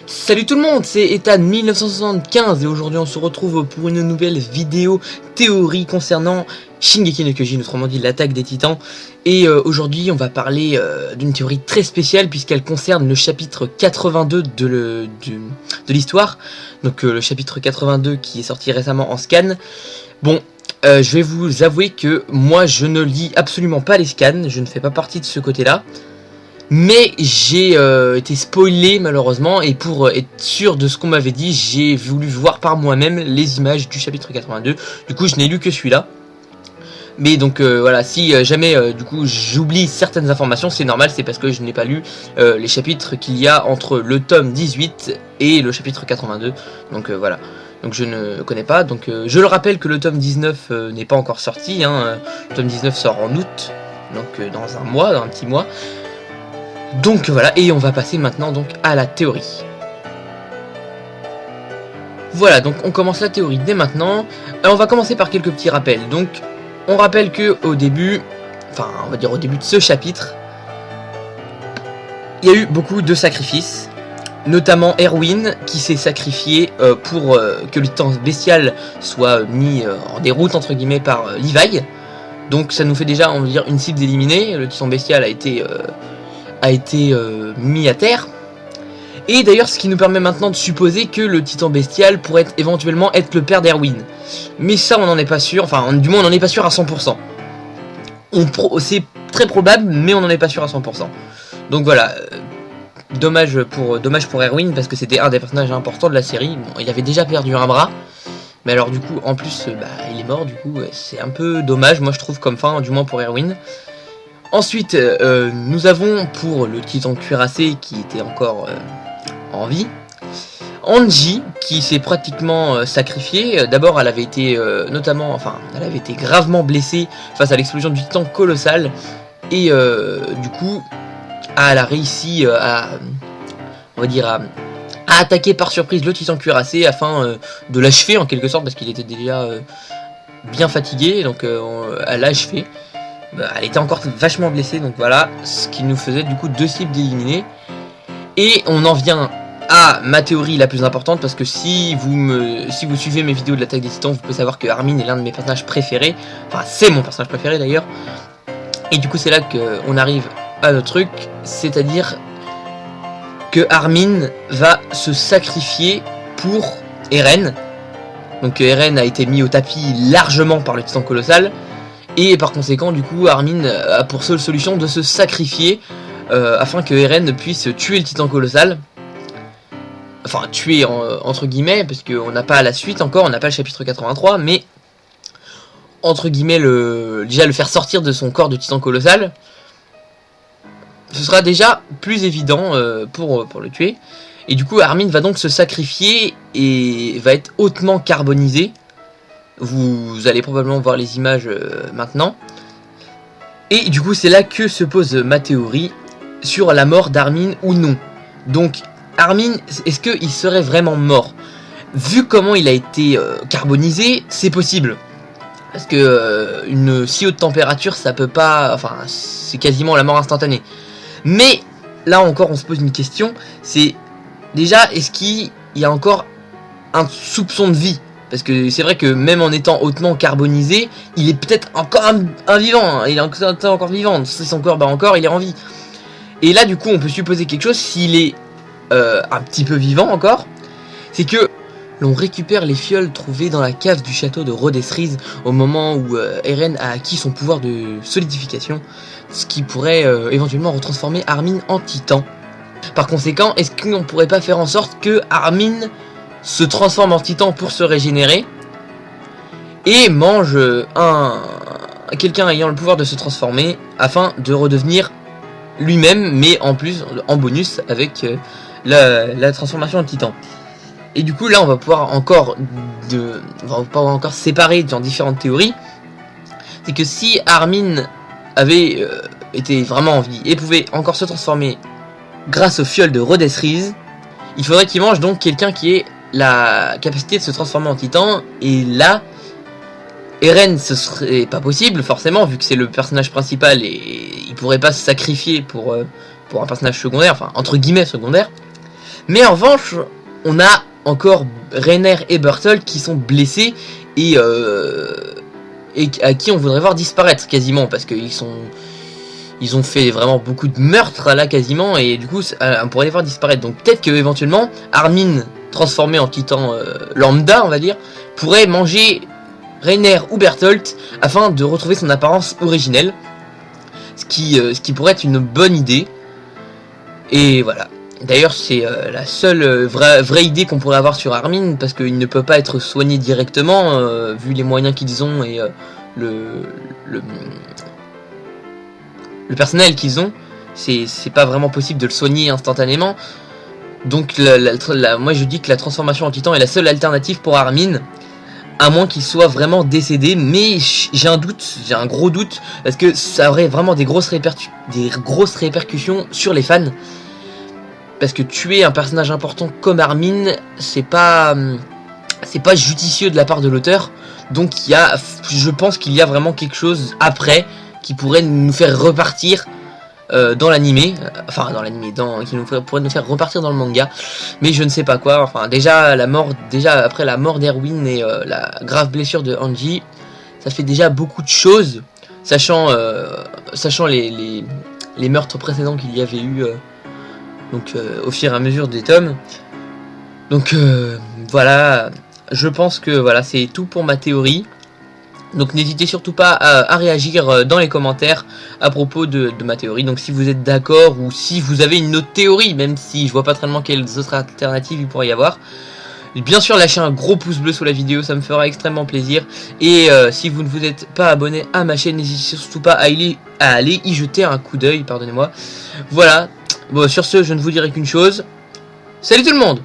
Salut tout le monde, c'est Ethan 1975 et aujourd'hui on se retrouve pour une nouvelle vidéo théorie concernant Shingeki no Kyojin, autrement dit l'attaque des titans. Et aujourd'hui on va parler d'une théorie très spéciale puisqu'elle concerne le chapitre 82 de l'histoire. Donc le chapitre 82 qui est sorti récemment en scan. Bon, je vais vous avouer que moi je ne lis absolument pas les scans, je ne fais pas partie de ce côté-là. Mais j'ai été spoilé malheureusement, et pour être sûr de ce qu'on m'avait dit, j'ai voulu voir par moi-même les images du chapitre 82. Du coup je n'ai lu que celui-là. Mais donc voilà, si jamais du coup j'oublie certaines informations, c'est normal, c'est parce que je n'ai pas lu les chapitres qu'il y a entre le tome 18 et le chapitre 82. Donc voilà, donc je ne connais pas. Donc je le rappelle que le tome 19 n'est pas encore sorti, hein. Le tome 19 sort en août, donc dans un mois, dans un petit mois. Donc voilà, et on va passer maintenant donc à la théorie. Voilà, donc on commence la théorie dès maintenant. On va commencer par quelques petits rappels. Donc on rappelle que au début, enfin on va dire au début de ce chapitre, il y a eu beaucoup de sacrifices. Notamment Erwin qui s'est sacrifié pour que le titan bestial soit mis en déroute entre guillemets par Levi. Donc ça nous fait déjà, on va dire, une cible éliminée. Le titan bestial a été mis à terre. Et d'ailleurs ce qui nous permet maintenant de supposer que le titan bestial pourrait éventuellement être le père d'Erwin. Mais ça on n'en est pas sûr, enfin du moins on n'en est pas sûr à 100%. C'est très probable mais on n'en est pas sûr à 100%. Donc voilà, dommage pour Erwin parce que c'était un des personnages importants de la série. Bon, il avait déjà perdu un bras. Mais alors du coup en plus il est mort, du coup c'est un peu dommage moi je trouve comme fin, du moins pour Erwin. Ensuite, nous avons pour le titan cuirassé qui était encore en vie, Angie qui s'est pratiquement sacrifiée. D'abord, elle avait été elle avait été gravement blessée face à l'explosion du titan colossal. Et du coup, elle a réussi à attaquer par surprise le titan cuirassé afin de l'achever en quelque sorte parce qu'il était déjà bien fatigué. Donc elle l'a achevé. Elle était encore vachement blessée, donc voilà, ce qui nous faisait du coup deux cibles d'éliminer. Et on en vient à ma théorie la plus importante, parce que si vous suivez mes vidéos de l'attaque des titans, vous pouvez savoir que Armin est l'un de mes personnages préférés. Enfin, c'est mon personnage préféré d'ailleurs. Et du coup, c'est là qu'on arrive à notre truc, c'est-à-dire que Armin va se sacrifier pour Eren. Donc Eren a été mis au tapis largement par le titan colossal. Et par conséquent, du coup, Armin a pour seule solution de se sacrifier afin que Eren puisse tuer le titan colossal. Enfin, tuer entre guillemets, parce qu'on n'a pas la suite encore, on n'a pas le chapitre 83, mais entre guillemets, déjà le faire sortir de son corps de titan colossal, ce sera déjà plus évident pour le tuer. Et du coup, Armin va donc se sacrifier et va être hautement carbonisé. Vous allez probablement voir les images maintenant. Et du coup c'est là que se pose ma théorie sur la mort d'Armin ou non. Donc Armin, est-ce qu'il serait vraiment mort? Vu comment il a été carbonisé, c'est possible. Parce que une si haute température, ça peut pas... Enfin, c'est quasiment la mort instantanée. Mais là encore on se pose une question. C'est déjà, est-ce qu'il y a encore un soupçon de vie? Parce que c'est vrai que même en étant hautement carbonisé, il est peut-être encore un vivant, hein. Il est encore vivant, c'est son corps, encore il est en vie. Et là du coup on peut supposer quelque chose, s'il est un petit peu vivant encore, c'est que l'on récupère les fioles trouvées dans la cave du château de Rodesriz au moment où Eren a acquis son pouvoir de solidification, ce qui pourrait éventuellement retransformer Armin en titan. Par conséquent, est-ce qu'on pourrait pas faire en sorte que Armin se transforme en titan pour se régénérer et mange quelqu'un ayant le pouvoir de se transformer afin de redevenir lui-même, mais en plus en bonus avec la transformation en titan. Et du coup là on va pouvoir encore séparer dans différentes théories. C'est que si Armin avait été vraiment en vie et pouvait encore se transformer grâce aux fioles de Rodesriz, il faudrait qu'il mange donc quelqu'un qui ait la capacité de se transformer en titan. Et là Eren, ce serait pas possible forcément vu que c'est le personnage principal et il pourrait pas se sacrifier pour un personnage secondaire, enfin entre guillemets secondaire. Mais en revanche, on a encore Reiner et Bertholdt qui sont blessés et à qui on voudrait voir disparaître quasiment, parce qu'ils ont fait vraiment beaucoup de meurtres là quasiment, et du coup on pourrait les voir disparaître. Donc peut-être que éventuellement Armin, transformé en titan lambda on va dire, pourrait manger Reiner ou Bertholdt afin de retrouver son apparence originelle, ce qui pourrait être une bonne idée. Et voilà. D'ailleurs c'est la seule vraie idée qu'on pourrait avoir sur Armin, parce qu'il ne peut pas être soigné directement vu les moyens qu'ils ont et le personnel qu'ils ont. C'est pas vraiment possible de le soigner instantanément. Donc moi je dis que la transformation en titan est la seule alternative pour Armin, à moins qu'il soit vraiment décédé. Mais j'ai un doute, j'ai un gros doute, parce que ça aurait vraiment des grosses répercussions sur les fans. Parce que tuer un personnage important comme Armin, c'est pas judicieux de la part de l'auteur. Donc je pense qu'il y a vraiment quelque chose après qui pourrait nous faire repartir dans l'animé, qui pourrait nous faire repartir dans le manga, mais je ne sais pas quoi. Enfin déjà après la mort d'Erwin et la grave blessure de Hanji, ça fait déjà beaucoup de choses, sachant les meurtres précédents qu'il y avait eu au fur et à mesure des tomes. Donc voilà, je pense que voilà, c'est tout pour ma théorie. Donc n'hésitez surtout pas à réagir dans les commentaires à propos de ma théorie. Donc si vous êtes d'accord, ou si vous avez une autre théorie, même si je vois pas tellement quelles autres alternatives il pourrait y avoir, bien sûr lâchez un gros pouce bleu sous la vidéo, ça me fera extrêmement plaisir. Et si vous ne vous êtes pas abonné à ma chaîne, n'hésitez surtout pas à aller y jeter un coup d'œil, pardonnez-moi. Voilà, bon, sur ce je ne vous dirai qu'une chose, salut tout le monde!